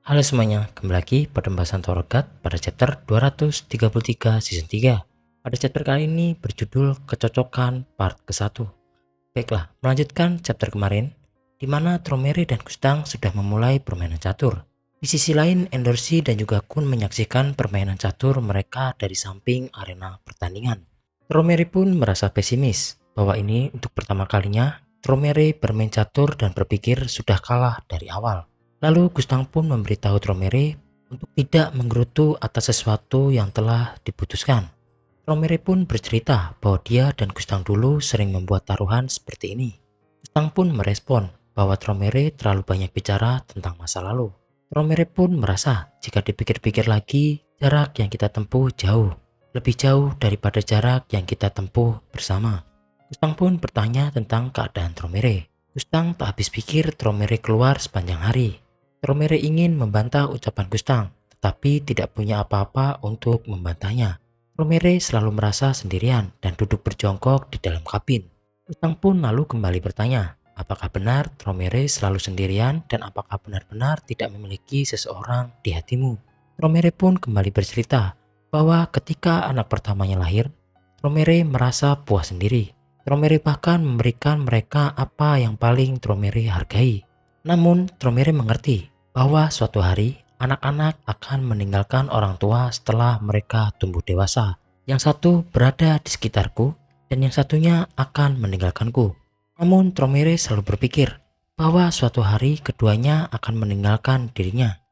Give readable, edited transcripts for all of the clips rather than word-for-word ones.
Halo semuanya, kembali lagi pada pembahasan Taurat pada chapter 233 season 3. Pada chapter kali ini berjudul Kecocokan part ke-1. Baiklah, melanjutkan chapter kemarin, di mana Tromere dan Gustang sudah memulai permainan catur. Di sisi lain, Endorsi dan juga Kun menyaksikan permainan catur mereka dari samping arena pertandingan. Tromere pun merasa pesimis bahwa ini untuk pertama kalinya Tromere bermain catur dan berpikir sudah kalah dari awal. Lalu Gustang pun memberitahu Tromere untuk tidak menggerutu atas sesuatu yang telah diputuskan. Tromere pun bercerita bahwa dia dan Gustang dulu sering membuat taruhan seperti ini. Gustang pun merespon bahwa Tromere terlalu banyak bicara tentang masa lalu. Tromere pun merasa jika dipikir-pikir lagi, jarak yang kita tempuh jauh, lebih jauh daripada jarak yang kita tempuh bersama. Gustang pun bertanya tentang keadaan Tromere. Gustang tak habis pikir Tromere keluar sepanjang hari. Tromere ingin membantah ucapan Gustang, tetapi tidak punya apa-apa untuk membantahnya. Tromere selalu merasa sendirian dan duduk berjongkok di dalam kabin. Gustang pun lalu kembali bertanya, apakah benar Tromere selalu sendirian dan apakah benar-benar tidak memiliki seseorang di hatimu? Tromere pun kembali bercerita bahwa ketika anak pertamanya lahir, Tromere merasa puas sendiri. Tromere bahkan memberikan mereka apa yang paling Tromere hargai. Namun, Tromere mengerti bahwa suatu hari anak-anak akan meninggalkan orang tua setelah mereka tumbuh dewasa. Yang satu berada di sekitarku dan yang satunya akan meninggalkanku. Namun, Tromere selalu berpikir bahwa suatu hari keduanya akan meninggalkan dirinya.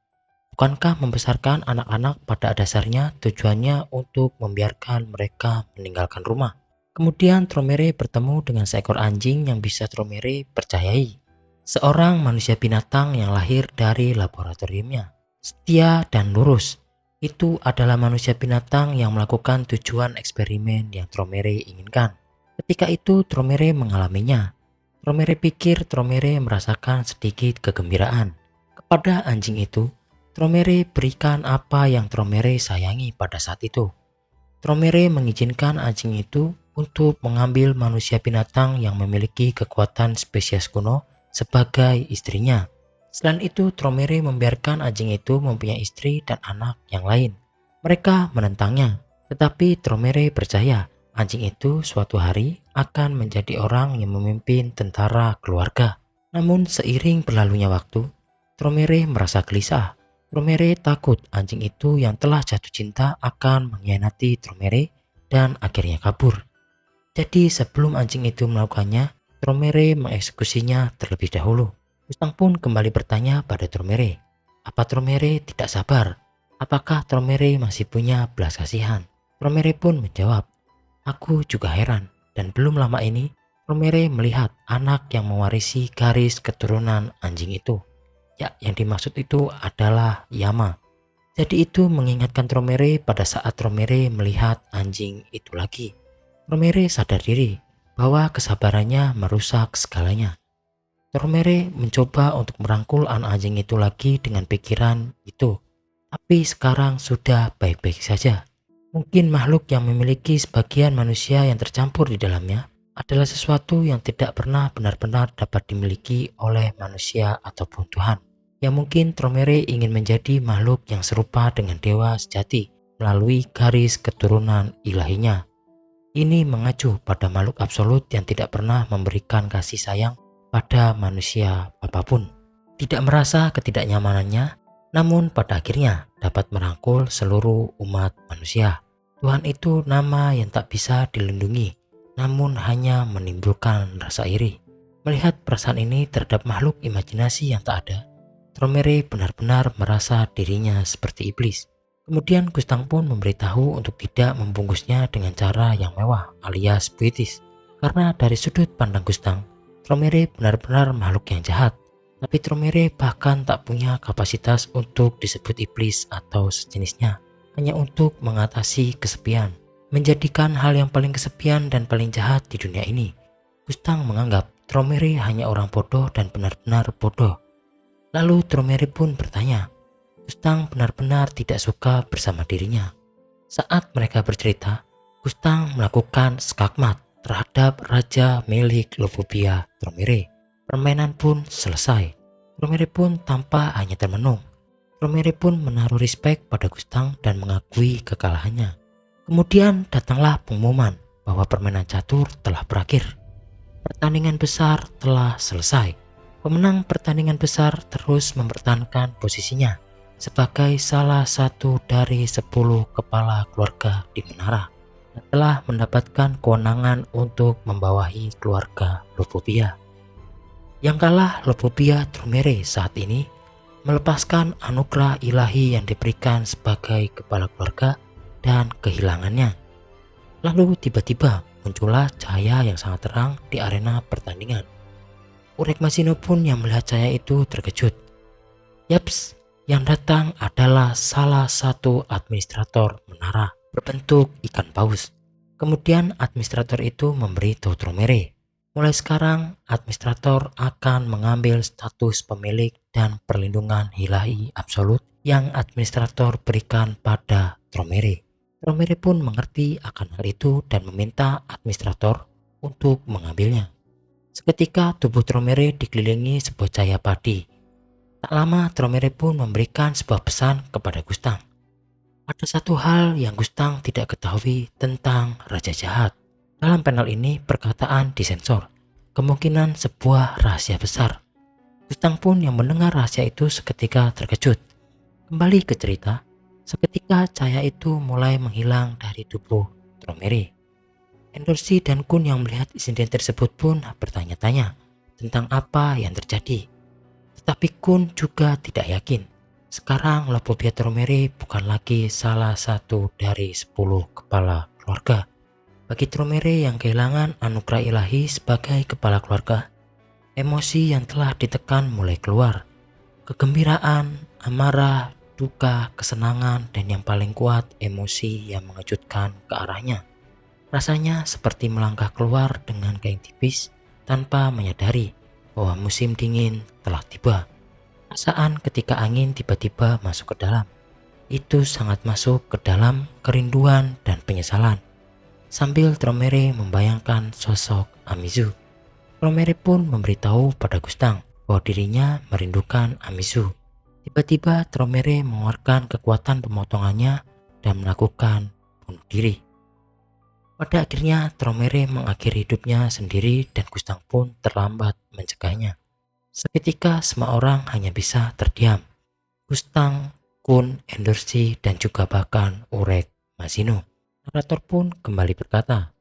Bukankah membesarkan anak-anak pada dasarnya tujuannya untuk membiarkan mereka meninggalkan rumah? Kemudian Tromere bertemu dengan seekor anjing yang bisa Tromere percayai. Seorang manusia binatang yang lahir dari laboratoriumnya. Setia dan lurus. Itu adalah manusia binatang yang melakukan tujuan eksperimen yang Tromere inginkan. Ketika itu Tromere mengalaminya. Tromere pikir Tromere merasakan sedikit kegembiraan. Kepada anjing itu, Tromere berikan apa yang Tromere sayangi pada saat itu. Tromere mengizinkan anjing itu untuk mengambil manusia binatang yang memiliki kekuatan spesies kuno sebagai istrinya. Selain itu, Tromere membiarkan anjing itu mempunyai istri dan anak yang lain. Mereka menentangnya, tetapi Tromere percaya anjing itu suatu hari akan menjadi orang yang memimpin tentara keluarga. Namun seiring berlalunya waktu, Tromere merasa gelisah. Tromere takut anjing itu yang telah jatuh cinta akan mengkhianati Tromere dan akhirnya kabur. Jadi sebelum anjing itu melakukannya, Tromere mengeksekusinya terlebih dahulu. Gustang pun kembali bertanya pada Tromere, apa Tromere tidak sabar? Apakah Tromere masih punya belas kasihan? Tromere pun menjawab, aku juga heran. Dan belum lama ini, Tromere melihat anak yang mewarisi garis keturunan anjing itu. Ya, yang dimaksud itu adalah Yama. Jadi itu mengingatkan Tromere pada saat Tromere melihat anjing itu lagi. Tromere sadar diri bahwa kesabarannya merusak segalanya. Tromere mencoba untuk merangkul anak anjing itu lagi dengan pikiran itu. Tapi sekarang sudah baik-baik saja. Mungkin makhluk yang memiliki sebagian manusia yang tercampur di dalamnya adalah sesuatu yang tidak pernah benar-benar dapat dimiliki oleh manusia ataupun Tuhan. Yang mungkin Tromere ingin menjadi makhluk yang serupa dengan dewa sejati melalui garis keturunan ilahinya. Ini mengacu pada makhluk absolut yang tidak pernah memberikan kasih sayang pada manusia apapun. Tidak merasa ketidaknyamanannya, namun pada akhirnya dapat merangkul seluruh umat manusia. Tuhan itu nama yang tak bisa dilindungi, namun hanya menimbulkan rasa iri. Melihat perasaan ini terhadap makhluk imajinasi yang tak ada, Tromere benar-benar merasa dirinya seperti iblis. Kemudian Gustang pun memberitahu untuk tidak membungkusnya dengan cara yang mewah alias puitis. Karena dari sudut pandang Gustang, Tromere benar-benar makhluk yang jahat. Tapi Tromere bahkan tak punya kapasitas untuk disebut iblis atau sejenisnya. Hanya untuk mengatasi kesepian. Menjadikan hal yang paling kesepian dan paling jahat di dunia ini. Gustang menganggap Tromere hanya orang bodoh dan benar-benar bodoh. Lalu Tromere pun bertanya, Gustang benar-benar tidak suka bersama dirinya. Saat mereka bercerita, Gustang melakukan skakmat terhadap raja milik Lopubia, Tromere. Permainan pun selesai. Tromere pun tampak hanya termenung. Tromere pun menaruh respek pada Gustang dan mengakui kekalahannya. Kemudian datanglah pengumuman bahwa permainan catur telah berakhir. Pertandingan besar telah selesai. Pemenang pertandingan besar terus mempertahankan posisinya sebagai salah satu dari 10 kepala keluarga di menara yang telah mendapatkan kewenangan untuk membawahi keluarga Lopopia. Yang kalah Lopopia Tromere saat ini melepaskan anugerah ilahi yang diberikan sebagai kepala keluarga dan kehilangannya. Lalu tiba-tiba muncullah cahaya yang sangat terang di arena pertandingan. Urek Masino pun yang melihat cahaya itu terkejut. Yaps, yang datang adalah salah satu administrator menara berbentuk ikan paus. Kemudian administrator itu memberitahu Tromere, mulai sekarang administrator akan mengambil status pemilik dan perlindungan ilahi absolut yang administrator berikan pada Tromere. Tromere pun mengerti akan hal itu dan meminta administrator untuk mengambilnya. Seketika tubuh Tromere dikelilingi sebuah cahaya padi. Tak lama Tromere pun memberikan sebuah pesan kepada Gustang. Ada satu hal yang Gustang tidak ketahui tentang Raja Jahat. Dalam panel ini perkataan disensor, kemungkinan sebuah rahasia besar. Gustang pun yang mendengar rahasia itu seketika terkejut. Kembali ke cerita, seketika cahaya itu mulai menghilang dari tubuh Tromere. Endorsi dan Kun yang melihat insiden tersebut pun bertanya-tanya tentang apa yang terjadi. Tetapi Kun juga tidak yakin. Sekarang Lopopia Tromere bukan lagi salah satu dari 10 kepala keluarga. Bagi Tromere yang kehilangan anugerah ilahi sebagai kepala keluarga, emosi yang telah ditekan mulai keluar. Kegembiraan, amarah, duka, kesenangan, dan yang paling kuat emosi yang mengejutkan ke arahnya. Rasanya seperti melangkah keluar dengan kain tipis tanpa menyadari bahwa musim dingin telah tiba. Perasaan ketika angin tiba-tiba masuk ke dalam, itu sangat masuk ke dalam kerinduan dan penyesalan. Sambil Tromere membayangkan sosok Amizu, Tromere pun memberitahu pada Gustang bahwa dirinya merindukan Amizu. Tiba-tiba Tromere mengeluarkan kekuatan pemotongannya dan melakukan bunuh diri. Pada akhirnya Tromere mengakhiri hidupnya sendiri dan Gustang pun terlambat mencegahnya. Seketika semua orang hanya bisa terdiam. Gustang, Kun, Endorsi, dan juga bahkan Urek Masino. Narator pun kembali berkata,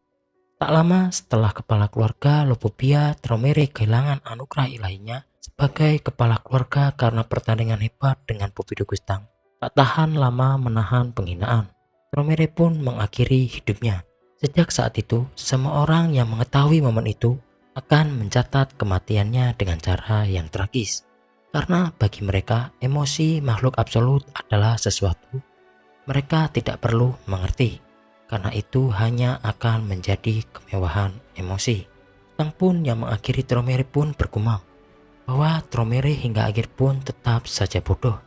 tak lama setelah kepala keluarga Lopopia Tromere kehilangan anugerah ilahinya sebagai kepala keluarga karena pertandingan hebat dengan Popido Gustang. Tak tahan lama menahan penghinaan. Tromere pun mengakhiri hidupnya. Sejak saat itu, semua orang yang mengetahui momen itu akan mencatat kematiannya dengan cara yang tragis. Karena bagi mereka, emosi makhluk absolut adalah sesuatu mereka tidak perlu mengerti. Karena itu hanya akan menjadi kemewahan emosi. Sang pun yang mengakhiri Tromere pun bergumam bahwa Tromere hingga akhir pun tetap saja bodoh.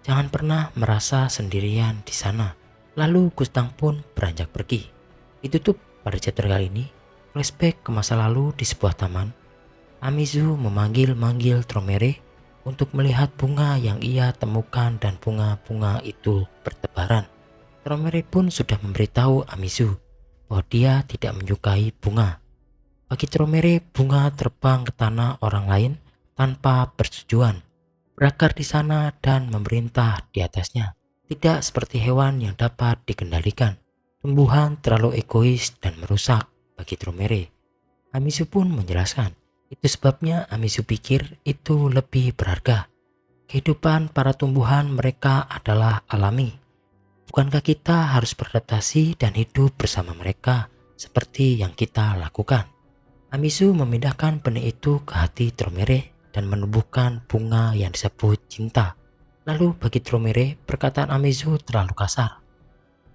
Jangan pernah merasa sendirian di sana. Lalu Gustang pun beranjak pergi. Ditutup pada chapter kali ini. Flashback ke masa lalu di sebuah taman. Amizu memanggil-manggil Tromere untuk melihat bunga yang ia temukan dan bunga-bunga itu bertebaran. Tromere pun sudah memberitahu Amizu bahwa dia tidak menyukai bunga. Bagi Tromere, bunga terbang ke tanah orang lain tanpa persetujuan, berakar di sana dan memerintah di atasnya. Tidak seperti hewan yang dapat dikendalikan. Tumbuhan terlalu egois dan merusak bagi Tromere. Amizu pun menjelaskan, itu sebabnya Amizu pikir itu lebih berharga. Kehidupan para tumbuhan mereka adalah alami. Bukankah kita harus beradaptasi dan hidup bersama mereka seperti yang kita lakukan? Amizu memindahkan benih itu ke hati Tromere dan menumbuhkan bunga yang disebut cinta. Lalu bagi Tromere, perkataan Amizu terlalu kasar.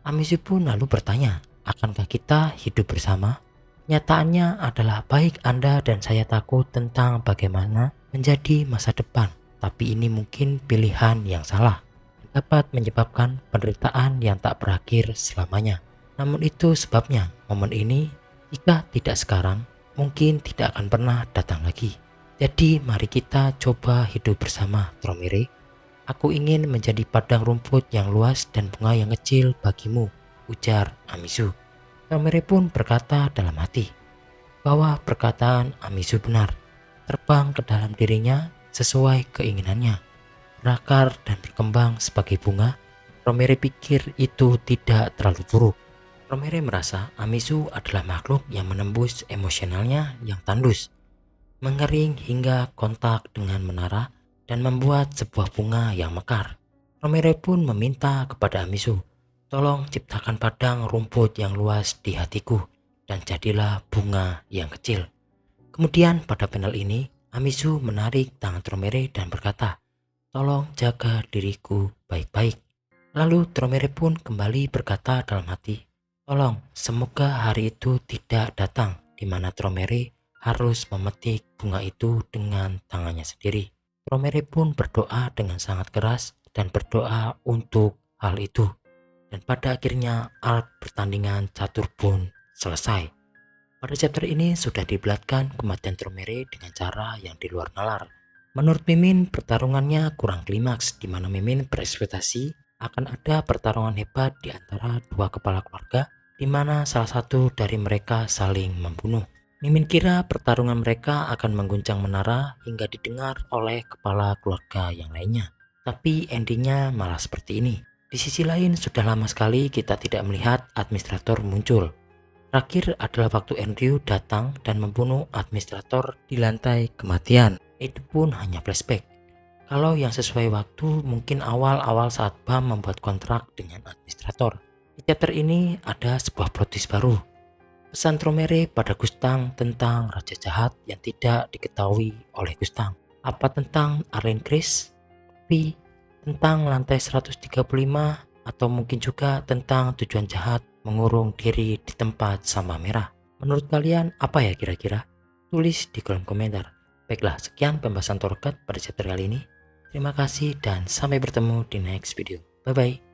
Amizu pun lalu bertanya, akankah kita hidup bersama? Nyataannya adalah baik Anda dan saya takut tentang bagaimana menjadi masa depan. Tapi ini mungkin pilihan yang salah. Dapat menyebabkan penderitaan yang tak berakhir selamanya. Namun itu sebabnya momen ini, jika tidak sekarang, mungkin tidak akan pernah datang lagi. Jadi mari kita coba hidup bersama Tromere. Aku ingin menjadi padang rumput yang luas dan bunga yang kecil bagimu, ujar Amizu. Tomere pun berkata dalam hati bahwa perkataan Amizu benar. Terbang ke dalam dirinya sesuai keinginannya, berakar dan berkembang sebagai bunga. Romere pikir itu tidak terlalu buruk. Romere merasa Amizu adalah makhluk yang menembus emosionalnya yang tandus, mengering hingga kontak dengan menara dan membuat sebuah bunga yang mekar. Romere pun meminta kepada Amizu, tolong ciptakan padang rumput yang luas di hatiku dan jadilah bunga yang kecil. Kemudian pada panel ini, Amizu menarik tangan Romere dan berkata, tolong jaga diriku baik-baik. Lalu Romere pun kembali berkata dalam hati, tolong semoga hari itu tidak datang di mana Romere harus memetik bunga itu dengan tangannya sendiri. Romere pun berdoa dengan sangat keras dan berdoa untuk hal itu. Dan pada akhirnya arc pertandingan catur pun selesai. Pada chapter ini sudah dibelatkan kematian Romere dengan cara yang di luar nalar. Menurut Mimin, pertarungannya kurang klimaks, di mana Mimin berekspektasi akan ada pertarungan hebat di antara dua kepala keluarga, di mana salah satu dari mereka saling membunuh. Mimin kira pertarungan mereka akan mengguncang menara hingga didengar oleh kepala keluarga yang lainnya. Tapi endingnya malah seperti ini. Di sisi lain, sudah lama sekali kita tidak melihat administrator muncul. Terakhir adalah waktu Andrew datang dan membunuh administrator di lantai kematian. Itu pun hanya flashback. Kalau yang sesuai waktu mungkin awal-awal saat Bam membuat kontrak dengan administrator. Di chapter ini ada sebuah plot twist baru. Pesan Romere pada Gustang tentang Raja Jahat yang tidak diketahui oleh Gustang. Apa tentang Arlene Chris? Tapi tentang lantai 135 atau mungkin juga tentang tujuan jahat mengurung diri di tempat sampah merah. Menurut kalian apa ya kira-kira? Tulis di kolom komentar. Baiklah, sekian pembahasan Torgat pada chapter kali ini. Terima kasih dan sampai bertemu di next video. Bye bye.